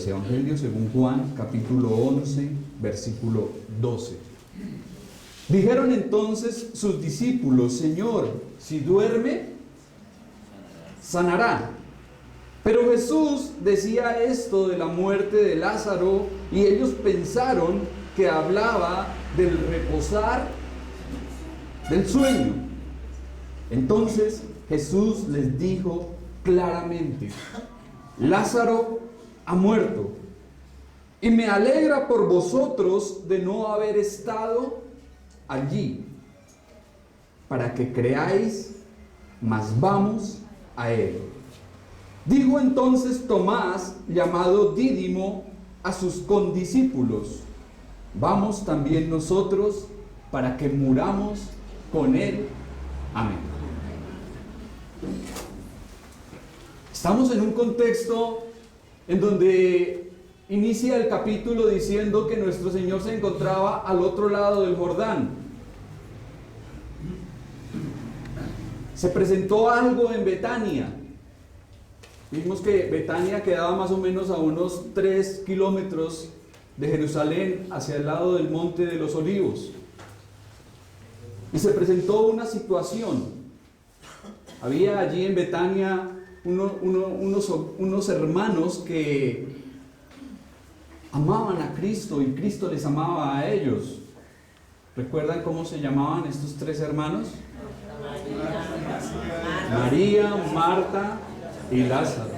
pues Evangelio según Juan, capítulo 11, versículo 12. Dijeron entonces sus discípulos: Señor, si duerme, sanará. Pero Jesús decía esto de la muerte de Lázaro, y ellos pensaron que hablaba del reposar del sueño. Entonces Jesús les dijo claramente: Lázaro ha muerto, y me alegra por vosotros de no haber estado allí, para que creáis, mas vamos a él. Dijo entonces Tomás, llamado Dídimo, a sus condiscípulos: vamos también nosotros para que muramos con él. Amén. Estamos en un contexto en donde inicia el capítulo diciendo que nuestro Señor se encontraba al otro lado del Jordán. Se presentó algo en Betania. Vimos que Betania quedaba más o menos a unos 3 kilómetros de Jerusalén, hacia el lado del Monte de los Olivos. Y se presentó una situación. Había allí en Betania unos hermanos que amaban a Cristo y Cristo les amaba a ellos. ¿Recuerdan cómo se llamaban estos 3 hermanos? María, Marta y Lázaro.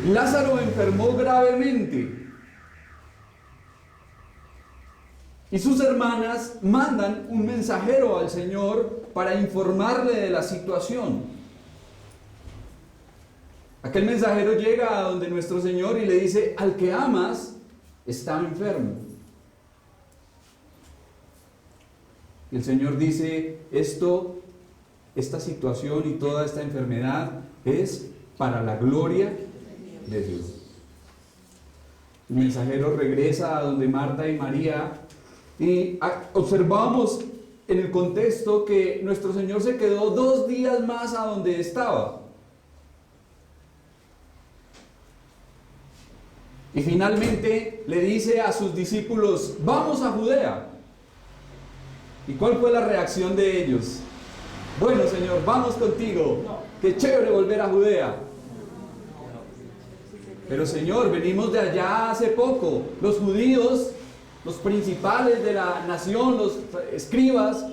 Lázaro enfermó gravemente y sus hermanas mandan un mensajero al Señor para informarle de la situación. Aquel mensajero llega a donde nuestro Señor y le dice: al que amas está enfermo. Y el Señor dice: esta situación y toda esta enfermedad es para la gloria de Dios. El mensajero regresa a donde Marta y María y observamos en el contexto que nuestro Señor se quedó 2 días más a donde estaba. Y finalmente le dice a sus discípulos: vamos a Judea. ¿Y cuál fue la reacción de ellos? Bueno, Señor, vamos contigo. Qué chévere volver a Judea. Pero Señor, venimos de allá hace poco. Los judíos, los principales de la nación, los escribas,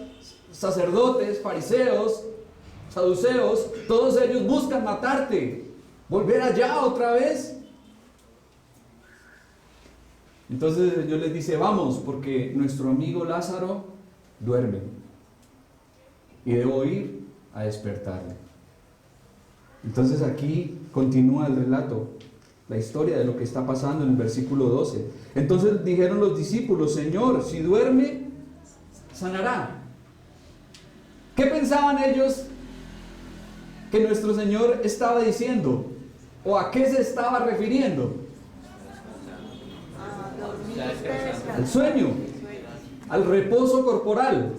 sacerdotes, fariseos, saduceos, todos ellos buscan matarte. ¿Volver allá otra vez? Entonces el Señor les dice: vamos, porque nuestro amigo Lázaro duerme y debo ir a despertarle. Entonces aquí continúa el relato, la historia de lo que está pasando en el versículo 12. Entonces dijeron los discípulos: Señor, si duerme, sanará. ¿Qué pensaban ellos que nuestro Señor estaba diciendo? ¿O a qué se estaba refiriendo? Al sueño, al reposo corporal.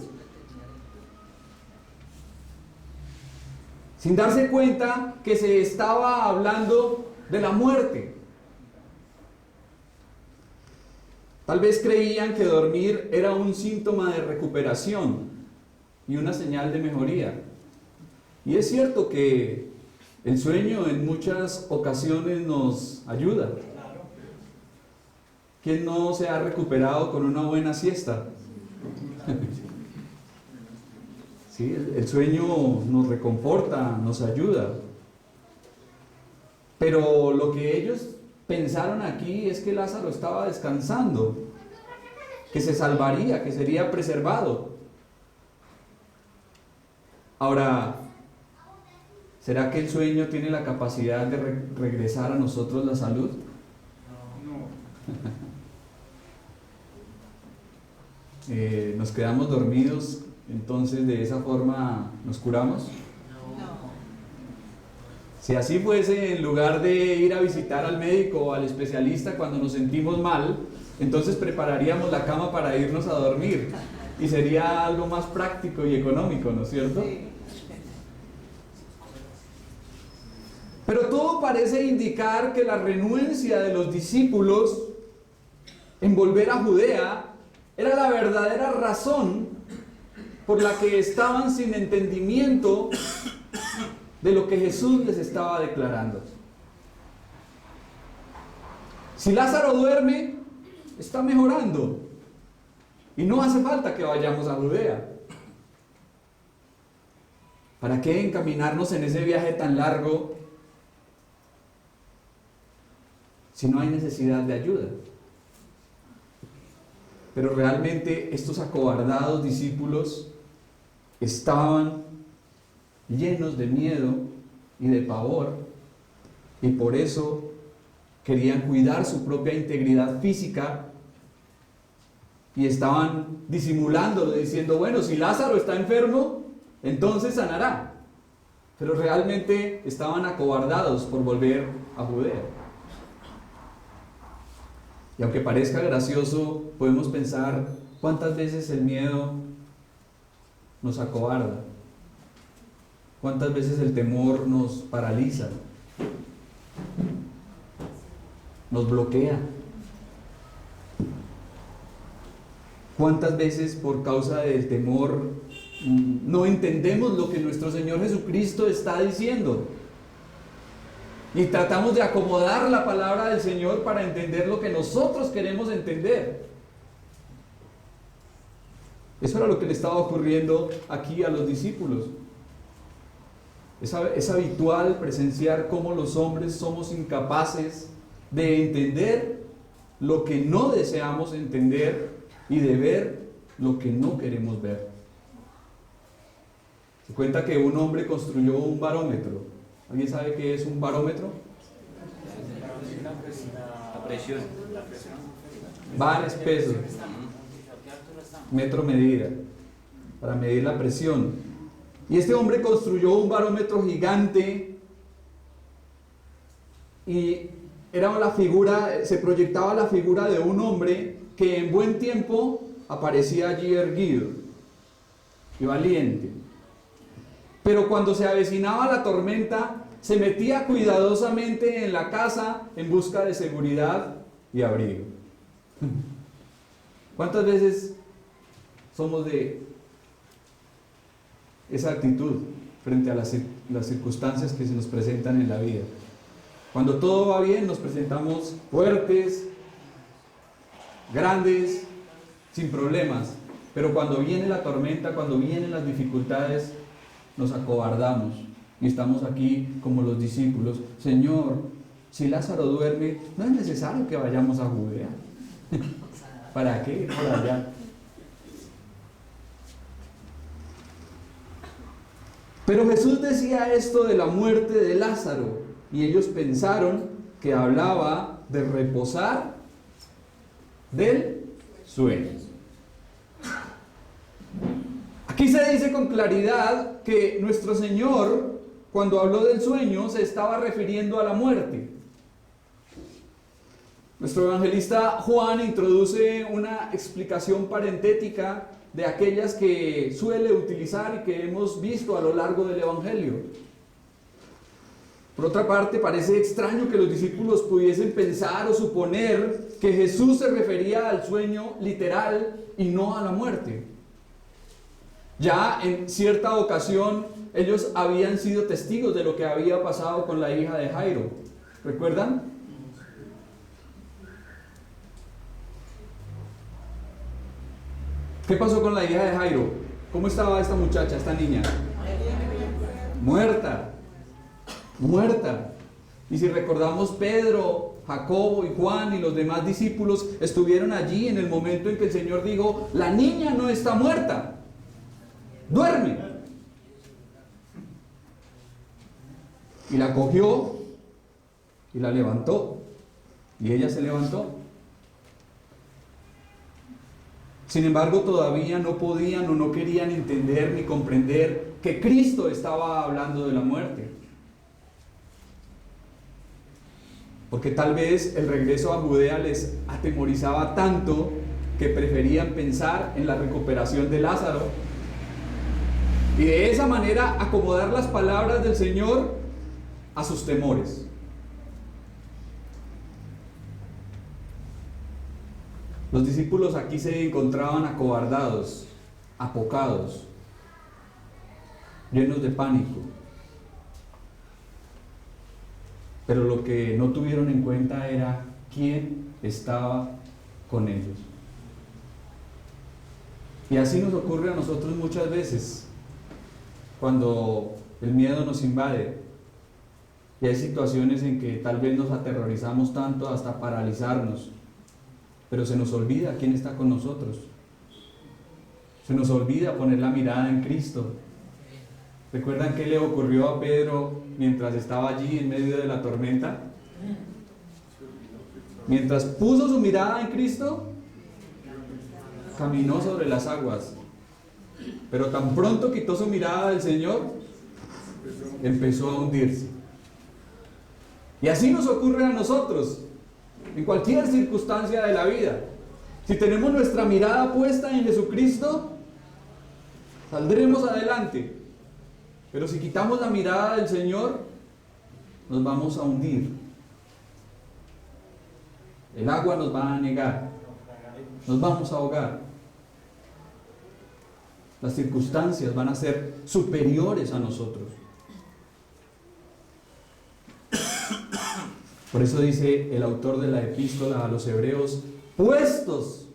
Sin darse cuenta que se estaba hablando de la muerte. Tal vez creían que dormir era un síntoma de recuperación y una señal de mejoría. Y es cierto que el sueño en muchas ocasiones nos ayuda. ¿Quién no se ha recuperado con una buena siesta? Sí, el sueño nos reconforta, nos ayuda. Pero lo que ellos pensaron aquí es que Lázaro estaba descansando, que se salvaría, que sería preservado. Ahora, ¿será que el sueño tiene la capacidad de regresar a nosotros la salud? ¿Nos quedamos dormidos, entonces de esa forma nos curamos? No. Si así fuese, en lugar de ir a visitar al médico o al especialista cuando nos sentimos mal, entonces prepararíamos la cama para irnos a dormir y sería algo más práctico y económico, ¿no es cierto? Sí. Pero todo parece indicar que la renuencia de los discípulos en volver a Judea era la verdadera razón por la que estaban sin entendimiento de lo que Jesús les estaba declarando. Si Lázaro duerme, está mejorando y no hace falta que vayamos a Judea. ¿Para qué encaminarnos en ese viaje tan largo si no hay necesidad de ayuda? Pero realmente estos acobardados discípulos estaban llenos de miedo y de pavor, y por eso querían cuidar su propia integridad física y estaban disimulándolo, diciendo, bueno, si Lázaro está enfermo, entonces sanará. Pero realmente estaban acobardados por volver a Judea. Y aunque parezca gracioso, podemos pensar cuántas veces el miedo nos acobarda, cuántas veces el temor nos paraliza, nos bloquea. ¿Cuántas veces por causa del temor no entendemos lo que nuestro Señor Jesucristo está diciendo? Y tratamos de acomodar la palabra del Señor para entender lo que nosotros queremos entender. Eso era lo que le estaba ocurriendo aquí a los discípulos. Es habitual presenciar cómo los hombres somos incapaces de entender lo que no deseamos entender y de ver lo que no queremos ver. Se cuenta que un hombre construyó un barómetro. ¿Alguien sabe qué es un barómetro? La presión. Bar es peso, metro medida, para medir la presión. Y este hombre construyó un barómetro gigante y era la figura, se proyectaba la figura de un hombre que en buen tiempo aparecía allí erguido y valiente. Pero cuando se avecinaba la tormenta, se metía cuidadosamente en la casa en busca de seguridad y abrigo. ¿Cuántas veces somos de esa actitud frente a las circunstancias que se nos presentan en la vida? Cuando todo va bien, nos presentamos fuertes, grandes, sin problemas. Pero cuando viene la tormenta, cuando vienen las dificultades, nos acobardamos y estamos aquí como los discípulos. Señor, si Lázaro duerme, no es necesario que vayamos a Judea. ¿Para qué ir por allá? Pero Jesús decía esto de la muerte de Lázaro y ellos pensaron que hablaba de reposar del sueño. Aquí se dice con claridad que nuestro Señor, cuando habló del sueño, se estaba refiriendo a la muerte. Nuestro evangelista Juan introduce una explicación parentética de aquellas que suele utilizar y que hemos visto a lo largo del Evangelio. Por otra parte, parece extraño que los discípulos pudiesen pensar o suponer que Jesús se refería al sueño literal y no a la muerte. Ya en cierta ocasión ellos habían sido testigos de lo que había pasado con la hija de Jairo. ¿Recuerdan? ¿Qué pasó con la hija de Jairo? ¿Cómo estaba esta muchacha, esta niña? Muerta. Muerta. Y si recordamos, Pedro, Jacobo y Juan y los demás discípulos estuvieron allí en el momento en que el Señor dijo: la niña no está muerta, duerme. Y la cogió y la levantó. Y ella se levantó. Sin embargo, todavía no podían o no querían entender ni comprender que Cristo estaba hablando de la muerte. Porque tal vez el regreso a Judea les atemorizaba tanto que preferían pensar en la recuperación de Lázaro y de esa manera acomodar las palabras del Señor a sus temores. Los discípulos aquí se encontraban acobardados, apocados, llenos de pánico. Pero lo que no tuvieron en cuenta era quién estaba con ellos. Y así nos ocurre a nosotros muchas veces, cuando el miedo nos invade. Y hay situaciones en que tal vez nos aterrorizamos tanto hasta paralizarnos. Pero se nos olvida quién está con nosotros. Se nos olvida poner la mirada en Cristo. ¿Recuerdan qué le ocurrió a Pedro mientras estaba allí en medio de la tormenta? Mientras puso su mirada en Cristo, caminó sobre las aguas. Pero tan pronto quitó su mirada del Señor, empezó a hundirse. Y así nos ocurre a nosotros, en cualquier circunstancia de la vida. Si tenemos nuestra mirada puesta en Jesucristo, saldremos adelante. Pero si quitamos la mirada del Señor, nos vamos a hundir. El agua nos va a anegar. Nos vamos a ahogar. Las circunstancias van a ser superiores a nosotros. Por eso dice el autor de la epístola a los hebreos: puestos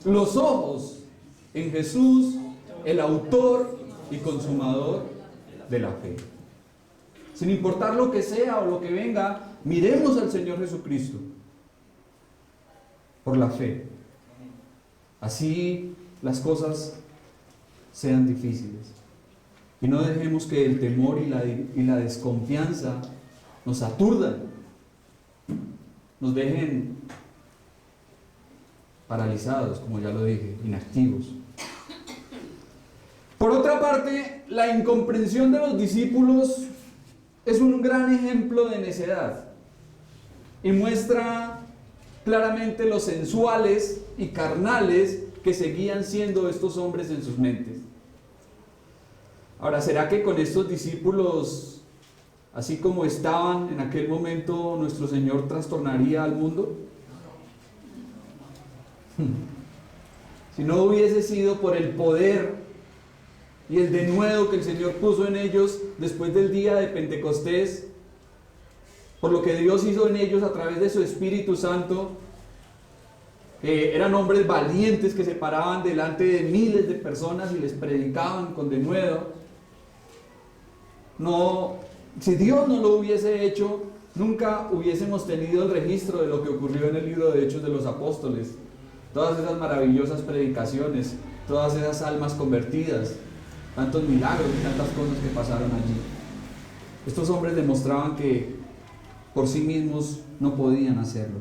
los ojos en Jesús, el autor y consumador de la fe. Sin importar lo que sea o lo que venga, miremos al Señor Jesucristo por la fe. Así las cosas sean difíciles. Y no dejemos que el temor y la desconfianza nos aturdan, nos dejen paralizados, como ya lo dije, inactivos. Por otra parte, la incomprensión de los discípulos es un gran ejemplo de necedad y muestra claramente lo sensuales y carnales que seguían siendo estos hombres en sus mentes. Ahora, ¿será que con estos discípulos, así como estaban en aquel momento, nuestro Señor trastornaría al mundo? Si no hubiese sido por el poder y el denuedo que el Señor puso en ellos después del día de Pentecostés, por lo que Dios hizo en ellos a través de su Espíritu Santo, que eran hombres valientes que se paraban delante de miles de personas y les predicaban con denuedo. No, si Dios no lo hubiese hecho, nunca hubiésemos tenido el registro de lo que ocurrió en el libro de Hechos de los Apóstoles. Todas esas maravillosas predicaciones, todas esas almas convertidas, tantos milagros y tantas cosas que pasaron allí. Estos hombres demostraban que por sí mismos no podían hacerlo.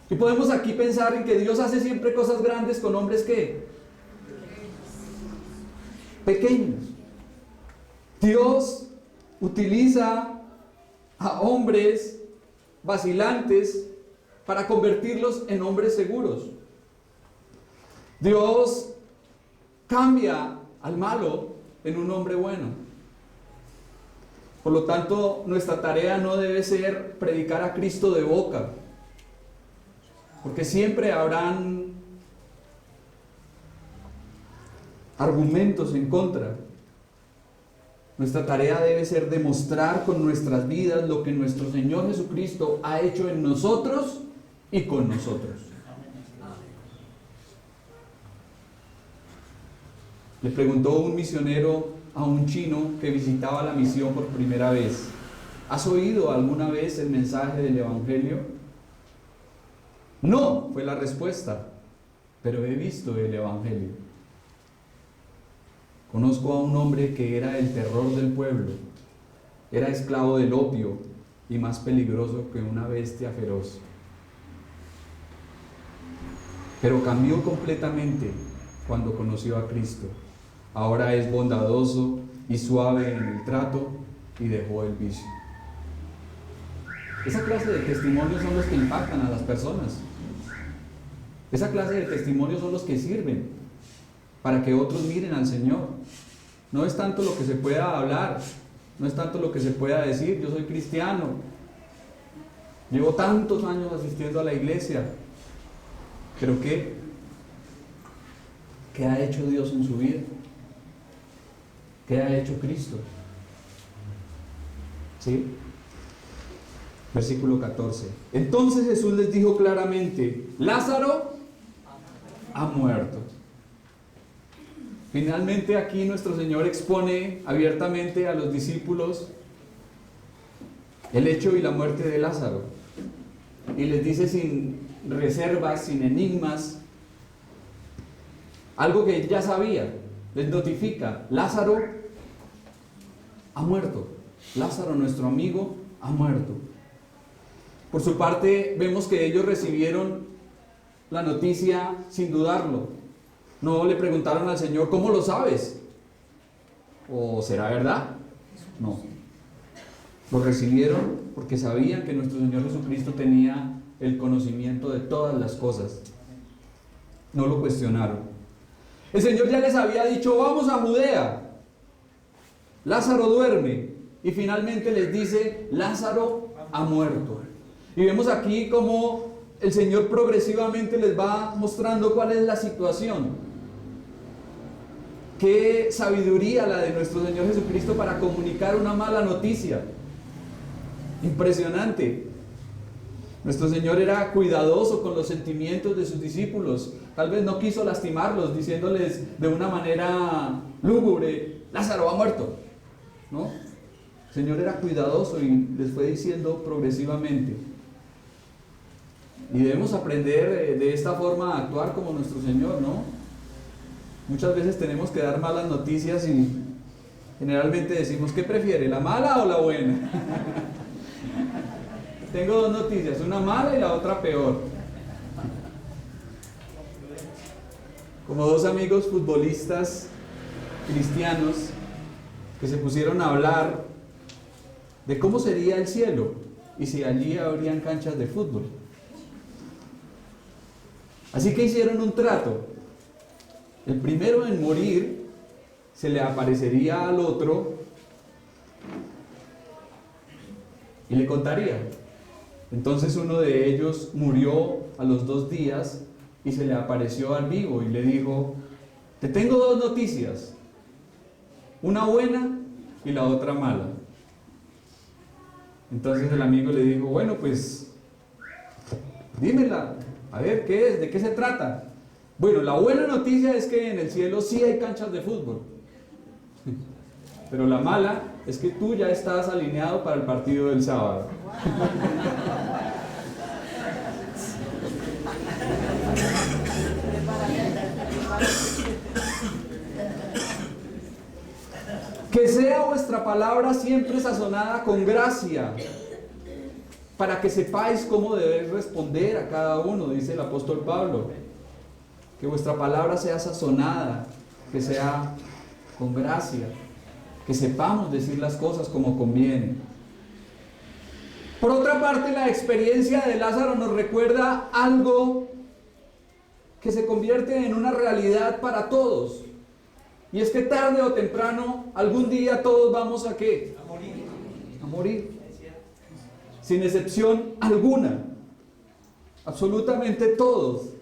Y podemos aquí pensar en que Dios hace siempre cosas grandes con hombres que pequeños. Dios utiliza a hombres vacilantes para convertirlos en hombres seguros. Dios cambia al malo en un hombre bueno. Por lo tanto, nuestra tarea no debe ser predicar a Cristo de boca, porque siempre habrán argumentos en contra. Nuestra tarea debe ser demostrar con nuestras vidas lo que nuestro Señor Jesucristo ha hecho en nosotros y con nosotros. Le preguntó un misionero a un chino que visitaba la misión por primera vez: ¿has oído alguna vez el mensaje del Evangelio? No, fue la respuesta, pero he visto el Evangelio. Conozco a un hombre que era el terror del pueblo, era esclavo del opio y más peligroso que una bestia feroz. Pero cambió completamente cuando conoció a Cristo. Ahora es bondadoso y suave en el trato y dejó el vicio. Esa clase de testimonios son los que impactan a las personas. Esa clase de testimonios son los que sirven para que otros miren al Señor. No es tanto lo que se pueda hablar, No es tanto lo que se pueda decir, yo soy cristiano, llevo tantos años asistiendo a la iglesia, pero ¿qué ha hecho Dios en su vida? ¿Qué ha hecho Cristo? ¿Sí? Versículo 14. Entonces Jesús les dijo claramente: Lázaro ha muerto. Finalmente aquí nuestro Señor expone abiertamente a los discípulos el hecho y la muerte de Lázaro. Y les dice sin reservas, sin enigmas, algo que ya sabía. Les notifica: Lázaro ha muerto. Lázaro, nuestro amigo, ha muerto. Por su parte, vemos que ellos recibieron la noticia sin dudarlo. No le preguntaron al Señor: ¿cómo lo sabes? ¿O será verdad? No. Lo recibieron porque sabían que nuestro Señor Jesucristo tenía el conocimiento de todas las cosas. No lo cuestionaron. El Señor ya les había dicho: vamos a Judea. Lázaro duerme. Y finalmente les dice: Lázaro ha muerto. Y vemos aquí cómo el Señor progresivamente les va mostrando cuál es la situación. Qué sabiduría la de nuestro Señor Jesucristo para comunicar una mala noticia. Impresionante. Nuestro Señor era cuidadoso con los sentimientos de sus discípulos. Tal vez no quiso lastimarlos diciéndoles de una manera lúgubre: Lázaro ha muerto. ¿No? El Señor era cuidadoso y les fue diciendo progresivamente. Y debemos aprender de esta forma a actuar como nuestro Señor, ¿no? Muchas veces tenemos que dar malas noticias y generalmente decimos: ¿qué prefiere, la mala o la buena? Tengo dos noticias, una mala y la otra peor. Como dos amigos futbolistas cristianos que se pusieron a hablar de cómo sería el cielo y si allí habrían canchas de fútbol. Así que hicieron un trato. El primero en morir se le aparecería al otro y le contaría. Entonces uno de ellos murió a los 2 días y se le apareció al vivo y le dijo: te tengo 2 noticias, una buena y la otra mala. Entonces el amigo le dijo: bueno, pues dímela, a ver, ¿qué es? ¿De qué se trata? Bueno, la buena noticia es que en el cielo sí hay canchas de fútbol. Pero la mala es que tú ya estás alineado para el partido del sábado. Que sea vuestra palabra siempre sazonada con gracia, para que sepáis cómo debéis responder a cada uno, dice el apóstol Pablo. Que vuestra palabra sea sazonada, que sea con gracia, que sepamos decir las cosas como conviene. Por otra parte, la experiencia de Lázaro nos recuerda algo que se convierte en una realidad para todos. Y es que tarde o temprano, algún día todos vamos ¿a qué? A morir. A morir. Sin excepción alguna. Absolutamente todos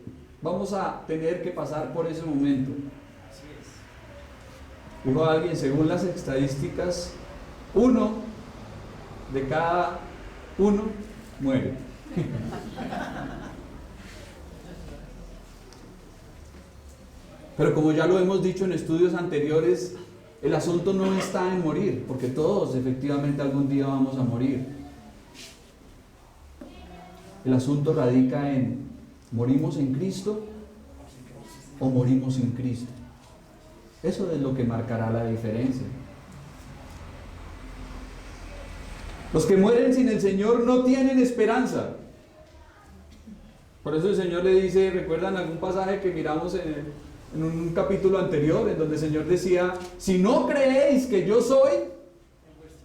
vamos a tener que pasar por ese momento. Dijo alguien: según las estadísticas, 1 de cada 1 muere. Pero como ya lo hemos dicho en estudios anteriores, el asunto no está en morir, porque todos efectivamente algún día vamos a morir. El asunto radica en: ¿morimos en Cristo o morimos sin Cristo? Eso es lo que marcará la diferencia. Los que mueren sin el Señor no tienen esperanza. Por eso el Señor le dice, ¿recuerdan algún pasaje que miramos en un capítulo anterior, en donde el Señor decía: si no creéis que yo soy,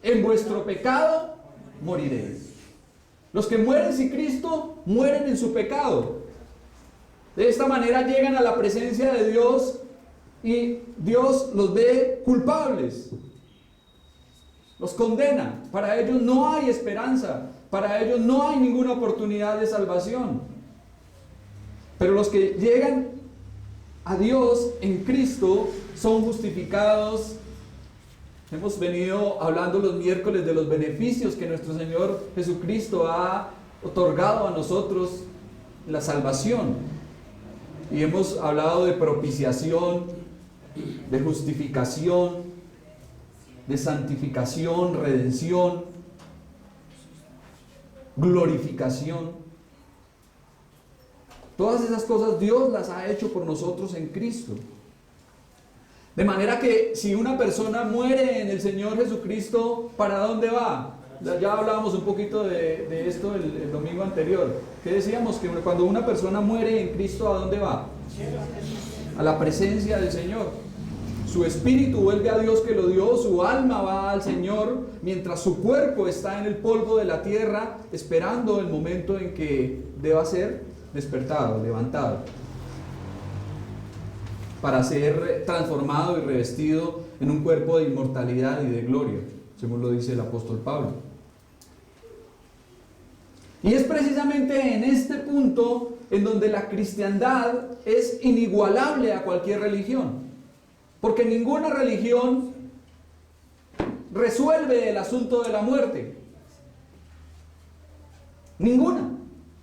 en vuestro pecado moriréis? Los que mueren sin Cristo mueren en su pecado. De esta manera llegan a la presencia de Dios y Dios los ve culpables. los condena. Para ellos no hay esperanza, para ellos no hay ninguna oportunidad de salvación. Pero los que llegan a Dios en Cristo son justificados. Hemos venido hablando los miércoles de los beneficios que nuestro Señor Jesucristo ha otorgado a nosotros, la salvación. Y hemos hablado de propiciación, de justificación, de santificación, redención, glorificación. Todas esas cosas Dios las ha hecho por nosotros en Cristo. De manera que si una persona muere en el Señor Jesucristo, ¿para dónde va? Ya hablábamos un poquito de esto el domingo anterior. ¿Qué decíamos? Que cuando una persona muere en Cristo, ¿a dónde va? A la presencia del Señor. Su espíritu vuelve a Dios que lo dio, su alma va al Señor, mientras su cuerpo está en el polvo de la tierra, esperando el momento en que deba ser despertado, levantado, para ser transformado y revestido en un cuerpo de inmortalidad y de gloria, según lo dice el apóstol Pablo. Y es precisamente en este punto en donde la cristiandad es inigualable a cualquier religión, porque ninguna religión resuelve el asunto de la muerte. Ninguna,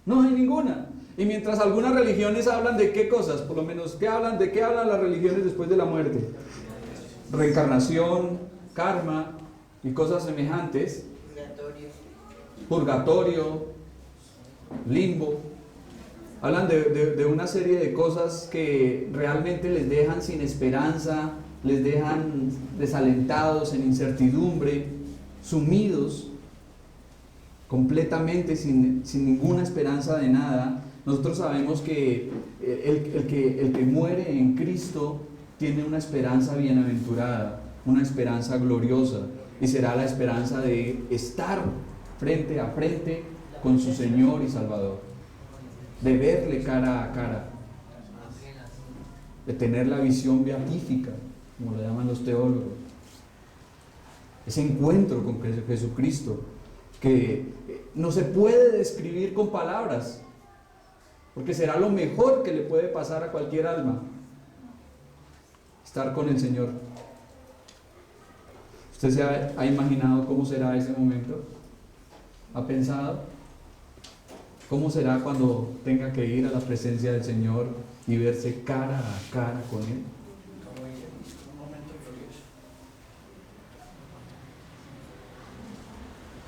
no hay ninguna. Y mientras algunas religiones hablan de qué cosas, por lo menos, ¿de qué hablan las religiones después de la muerte? Reencarnación, karma y cosas semejantes. Purgatorio, limbo. Hablan de una serie de cosas que realmente les dejan sin esperanza, les dejan desalentados, en incertidumbre, sumidos, completamente sin ninguna esperanza de nada. Nosotros sabemos que el que muere en Cristo tiene una esperanza bienaventurada, una esperanza gloriosa, y será la esperanza de estar frente a frente con su Señor y Salvador, de verle cara a cara, de tener la visión beatífica, como lo llaman los teólogos. Ese encuentro con Jesucristo que no se puede describir con palabras, porque será lo mejor que le puede pasar a cualquier alma, estar con el Señor. ¿Usted se ha imaginado cómo será ese momento? ¿Ha pensado? ¿Cómo será cuando tenga que ir a la presencia del Señor y verse cara a cara con Él?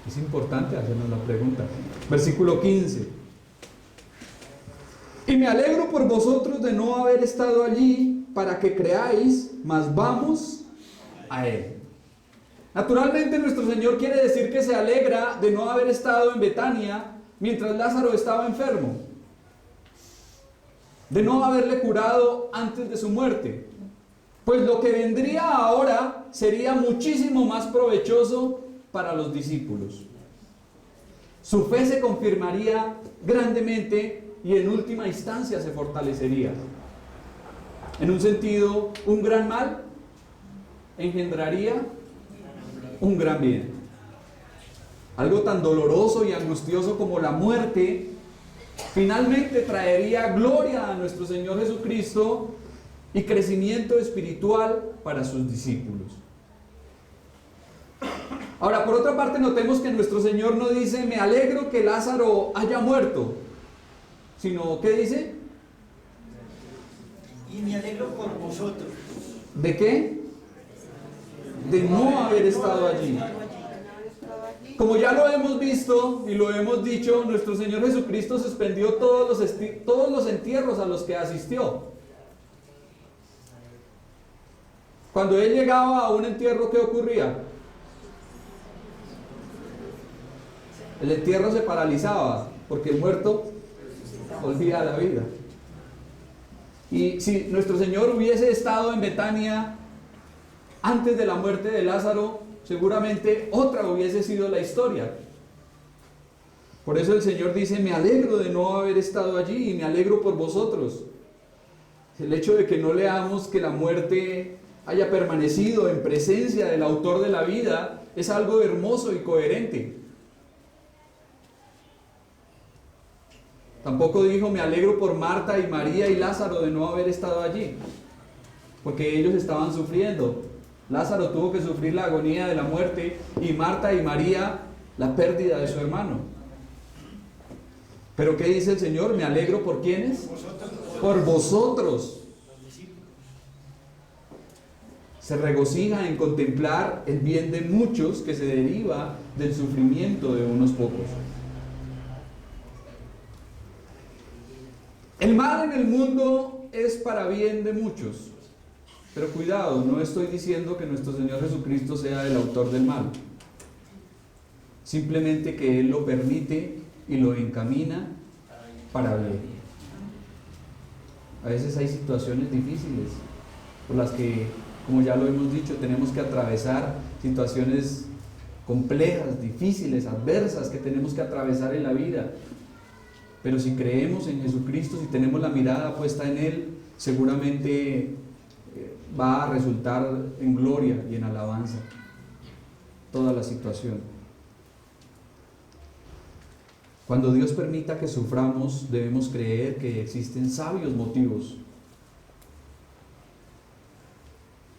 Es importante hacernos la pregunta. Versículo 15. Y me alegro por vosotros de no haber estado allí para que creáis, mas vamos a Él. Naturalmente nuestro Señor quiere decir que se alegra de no haber estado en Betania mientras Lázaro estaba enfermo, de no haberle curado antes de su muerte, pues lo que vendría ahora sería muchísimo más provechoso para los discípulos. Su fe se confirmaría grandemente y en última instancia se fortalecería. En un sentido, un gran mal engendraría un gran bien. Algo tan doloroso y angustioso como la muerte finalmente traería gloria a nuestro Señor Jesucristo y crecimiento espiritual para sus discípulos. Ahora, por otra parte, notemos que nuestro Señor no dice, me alegro que Lázaro haya muerto, sino, ¿qué dice? Y me alegro por vosotros. ¿De qué? De no haber estado allí. Como ya lo hemos visto y lo hemos dicho, nuestro Señor Jesucristo suspendió todos los entierros a los que asistió. Cuando Él llegaba a un entierro, ¿qué ocurría? El entierro se paralizaba, porque el muerto volvía a la vida. Y si nuestro Señor hubiese estado en Betania antes de la muerte de Lázaro, seguramente otra hubiese sido la historia. Por eso el Señor dice, me alegro de no haber estado allí y me alegro por vosotros. El hecho de que no leamos que la muerte haya permanecido en presencia del autor de la vida es algo hermoso y coherente. Tampoco dijo, me alegro por Marta y María y Lázaro de no haber estado allí, porque ellos estaban sufriendo. Lázaro tuvo que sufrir la agonía de la muerte y Marta y María la pérdida de su hermano. Pero ¿qué dice el Señor? Me alegro por ¿quiénes? Por vosotros. Se regocija en contemplar el bien de muchos que se deriva del sufrimiento de unos pocos. El mal en el mundo es para bien de muchos. Pero cuidado, no estoy diciendo que nuestro Señor Jesucristo sea el autor del mal. Simplemente que Él lo permite y lo encamina para bien. A veces hay situaciones difíciles por las que, como ya lo hemos dicho, tenemos que atravesar situaciones complejas, difíciles, adversas que tenemos que atravesar en la vida. Pero si creemos en Jesucristo, si tenemos la mirada puesta en Él, seguramente va a resultar en gloria y en alabanza toda la situación. Cuando Dios permita que suframos, debemos creer que existen sabios motivos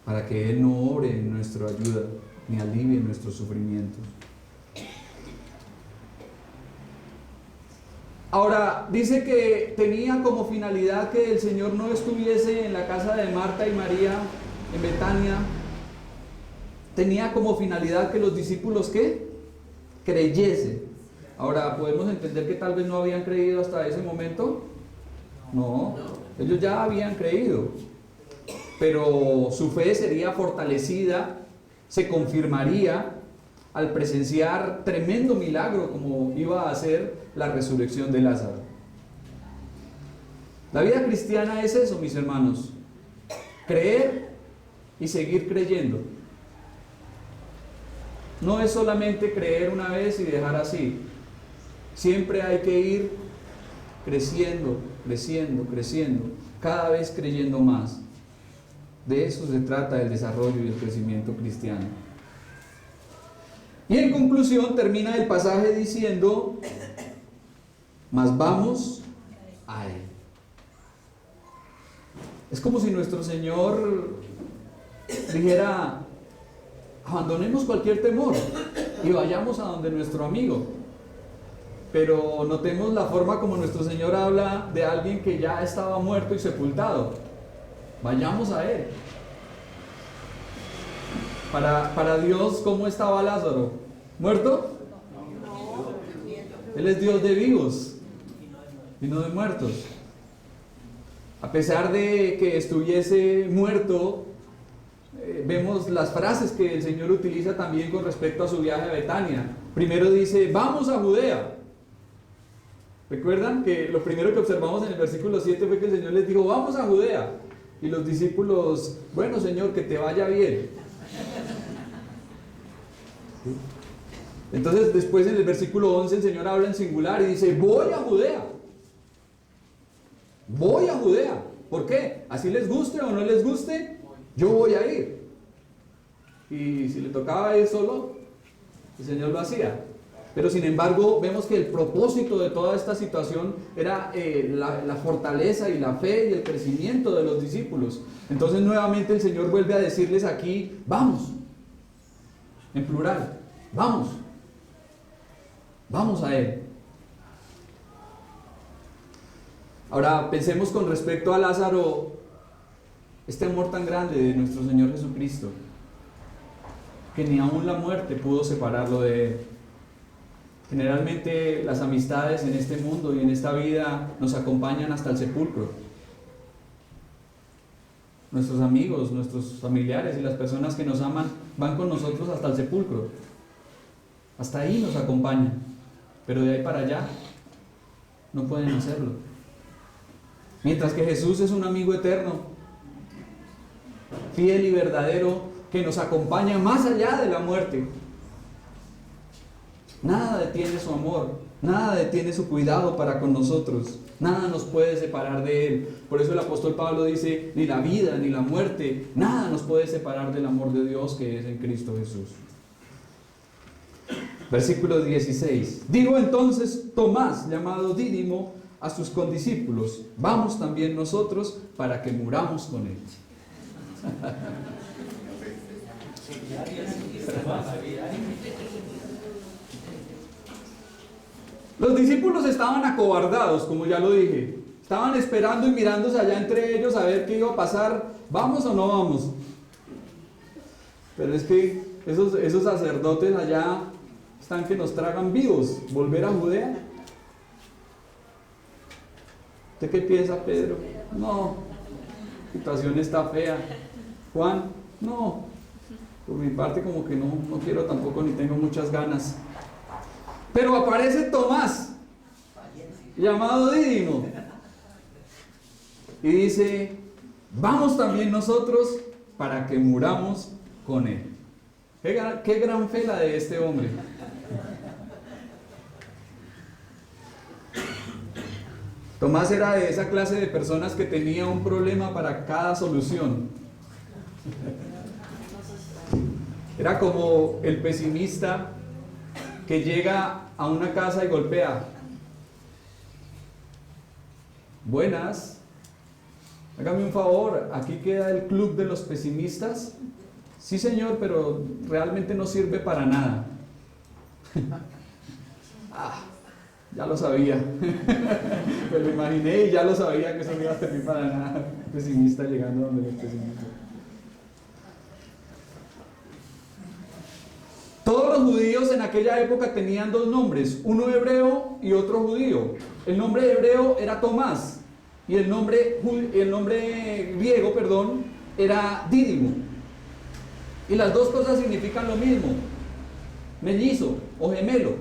para que Él no obre en nuestra ayuda ni alivie nuestros sufrimientos. Ahora, dice que tenía como finalidad que el Señor no estuviese en la casa de Marta y María, en Betania. Tenía como finalidad que los discípulos, ¿qué? Creyesen. Ahora, ¿podemos entender que tal vez no habían creído hasta ese momento? No, ellos ya habían creído. Pero su fe sería fortalecida, se confirmaría al presenciar tremendo milagro como iba a ser la resurrección de Lázaro. La vida cristiana es eso, mis hermanos: creer y seguir creyendo. No es solamente creer una vez y dejar así. Siempre hay que ir creciendo, creciendo, creciendo, cada vez creyendo más. De eso se trata el desarrollo y el crecimiento cristiano. Y en conclusión termina el pasaje diciendo: mas vamos a Él. Es como si nuestro Señor dijera: abandonemos cualquier temor y vayamos a donde nuestro amigo. Pero notemos la forma como nuestro Señor habla de alguien que ya estaba muerto y sepultado. Vayamos a Él. Para Dios, ¿cómo estaba Lázaro? ¿Muerto? Él es Dios de vivos y no de muertos. A pesar de que estuviese muerto, vemos las frases que el Señor utiliza también con respecto a su viaje a Betania. Primero dice: vamos a Judea. ¿Recuerdan que lo primero que observamos en el versículo 7 fue que el Señor les dijo: vamos a Judea? Y los discípulos: bueno, Señor, que te vaya bien. ¿Sí? Entonces después en el versículo 11 el Señor habla en singular y dice: voy a Judea. Voy a Judea. ¿Por qué? Así les guste o no les guste, yo voy a ir. Y si le tocaba ir solo, el Señor lo hacía. Pero sin embargo vemos que el propósito de toda esta situación era la fortaleza y la fe y el crecimiento de los discípulos. Entonces nuevamente el Señor vuelve a decirles aquí: vamos, en plural, vamos, vamos a Él. Ahora pensemos con respecto a Lázaro, este amor tan grande de nuestro Señor Jesucristo, que ni aún la muerte pudo separarlo de Él. Generalmente las amistades en este mundo y en esta vida nos acompañan hasta el sepulcro. Nuestros amigos, nuestros familiares y las personas que nos aman van con nosotros hasta el sepulcro. Hasta ahí nos acompañan, pero de ahí para allá no pueden hacerlo. Mientras que Jesús es un amigo eterno, fiel y verdadero, que nos acompaña más allá de la muerte. Nada detiene su amor, nada detiene su cuidado para con nosotros, nada nos puede separar de Él. Por eso el apóstol Pablo dice: ni la vida ni la muerte, nada nos puede separar del amor de Dios que es en Cristo Jesús. Versículo 16. Dijo entonces Tomás, llamado Dídimo, a sus condiscípulos: vamos también nosotros para que muramos con él. Los discípulos estaban acobardados, como ya lo dije. Estaban esperando y mirándose allá entre ellos a ver qué iba a pasar. ¿Vamos o no vamos? Pero es que esos sacerdotes allá están que nos tragan vivos. ¿Volver a Judea? ¿Usted qué piensa, Pedro? No, la situación está fea. Juan, no. Por mi parte como que no quiero tampoco, ni tengo muchas ganas. Pero aparece Tomás, llamado Dídimo, y dice: vamos también nosotros para que muramos con él. Qué gran fe la de este hombre. Tomás era de esa clase de personas que tenía un problema para cada solución. Era como el pesimista que llega a una casa y golpea. Buenas, hágame un favor, aquí queda el club de los pesimistas. Sí, señor, pero realmente no sirve para nada. Ya lo sabía. Me lo imaginé y ya lo sabía que eso no iba a servir para nada. Pesimista llegando donde los pesimistas. Todos los judíos en aquella época tenían dos nombres, uno hebreo y otro judío. El nombre hebreo era Tomás y el nombre griego, era Dídimo. Y las dos cosas significan lo mismo: mellizo o gemelo.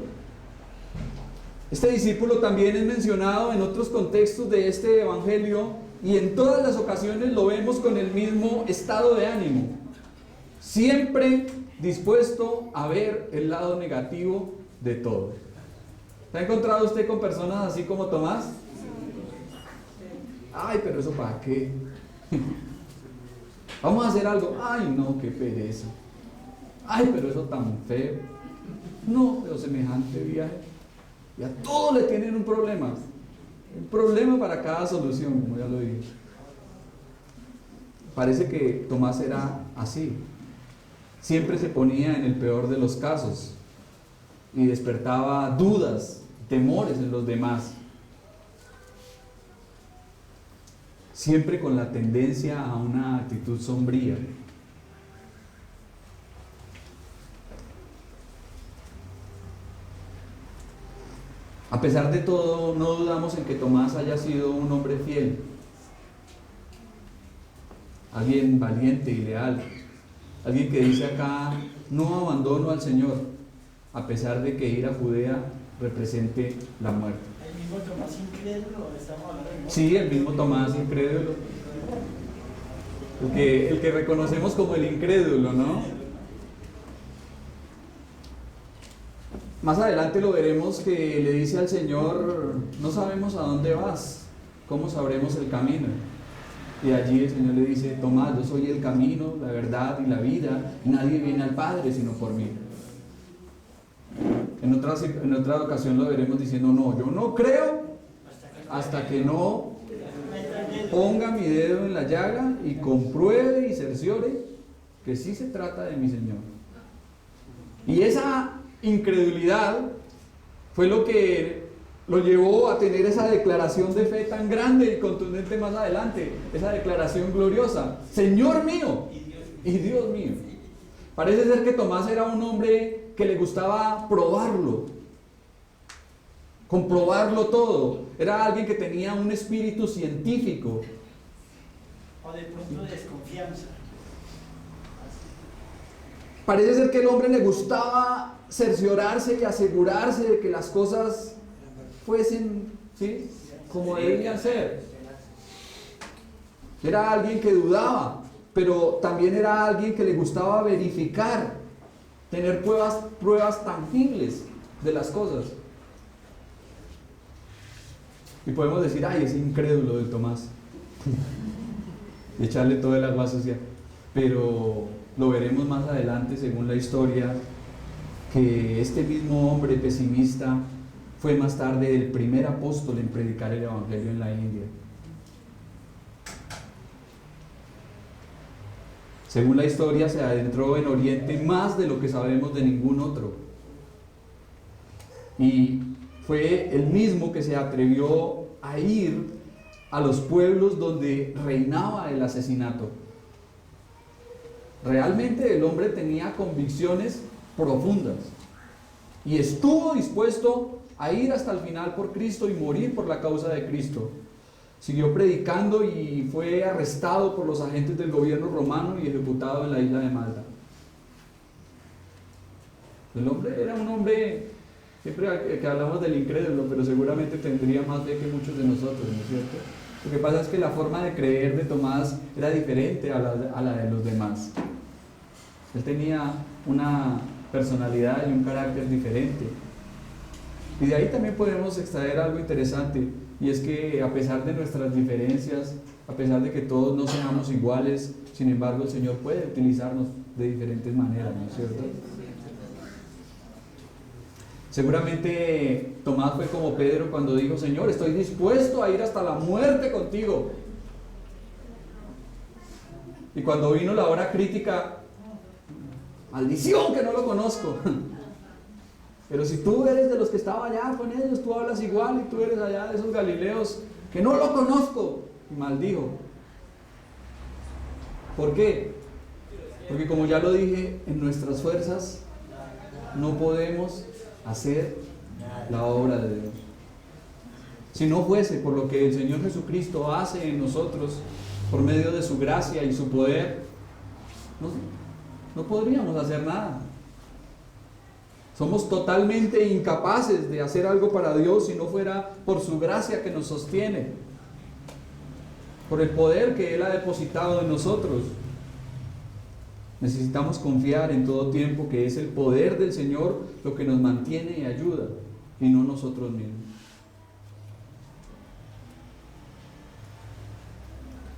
Este discípulo también es mencionado en otros contextos de este evangelio y en todas las ocasiones lo vemos con el mismo estado de ánimo, siempre dispuesto a ver el lado negativo de todo. ¿Se ha encontrado usted con personas así como Tomás? Ay, pero eso para qué. Vamos a hacer algo. Ay, no, qué pereza. Ay, pero eso tan feo. No, pero semejante viaje. Y a todos le tienen un problema. Un problema para cada solución, como ya lo dije. Parece que Tomás era así. Siempre se ponía en el peor de los casos y despertaba dudas, temores en los demás. Siempre con la tendencia a una actitud sombría. A pesar de todo, no dudamos en que Tomás haya sido un hombre fiel, alguien valiente y leal, alguien que dice acá: no abandono al Señor, a pesar de que ir a Judea represente la muerte. ¿El mismo Tomás incrédulo? ¿Estamos hablando del mismo? Sí, el mismo Tomás incrédulo. El que reconocemos como el incrédulo, ¿no? Más adelante lo veremos que le dice al Señor: no sabemos a dónde vas, ¿cómo sabremos el camino? Y allí el Señor le dice: Tomás, yo soy el camino, la verdad y la vida, nadie viene al Padre sino por mí. En otra ocasión lo veremos diciendo: no, yo no creo hasta que no ponga mi dedo en la llaga y compruebe y cerciore que sí se trata de mi Señor. Y esa incredulidad fue lo que lo llevó a tener esa declaración de fe tan grande y contundente más adelante, esa declaración gloriosa: Señor mío y Dios mío. Parece ser que Tomás era un hombre que le gustaba probarlo, comprobarlo todo. Era alguien que tenía un espíritu científico. O de pronto desconfianza. Parece ser que al hombre le gustaba cerciorarse y asegurarse de que las cosas fuesen, ¿sí?, como debían ser. Era alguien que dudaba, pero también era alguien que le gustaba verificar, tener pruebas tangibles de las cosas. Y podemos decir: ay, ese incrédulo de Tomás, y echarle todo el agua sucia. Pero lo veremos más adelante, según la historia, que este mismo hombre pesimista fue más tarde el primer apóstol en predicar el Evangelio en la India. Según la historia, se adentró en Oriente más de lo que sabemos de ningún otro. Y fue el mismo que se atrevió a ir a los pueblos donde reinaba el asesinato. Realmente el hombre tenía convicciones profundas y estuvo dispuesto a ir hasta el final por Cristo y morir por la causa de Cristo. Siguió predicando y fue arrestado por los agentes del gobierno romano y ejecutado en la isla de Malta. El hombre era un hombre, siempre que hablamos del incrédulo, pero seguramente tendría más fe que muchos de nosotros, ¿no es cierto? Lo que pasa es que la forma de creer de Tomás era diferente a la de los demás. Él tenía una personalidad y un carácter diferente. Y de ahí también podemos extraer algo interesante, y es que a pesar de nuestras diferencias, a pesar de que todos no seamos iguales, sin embargo el Señor puede utilizarnos de diferentes maneras, ¿no es cierto? Seguramente Tomás fue como Pedro cuando dijo: Señor, estoy dispuesto a ir hasta la muerte contigo. Y cuando vino la hora crítica: maldición que no lo conozco. Pero si tú eres de los que estaba allá con ellos, tú hablas igual, y tú eres allá de esos galileos que no lo conozco. Y maldijo. ¿Por qué? Porque, como ya lo dije, en nuestras fuerzas no podemos hacer la obra de Dios. Si no fuese por lo que el Señor Jesucristo hace en nosotros por medio de su gracia y su poder, no podríamos hacer nada. Somos totalmente incapaces de hacer algo para Dios si no fuera por su gracia que nos sostiene, por el poder que Él ha depositado en nosotros. Necesitamos confiar en todo tiempo que es el poder del Señor lo que nos mantiene y ayuda, y no nosotros mismos.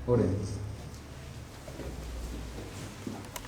Oremos.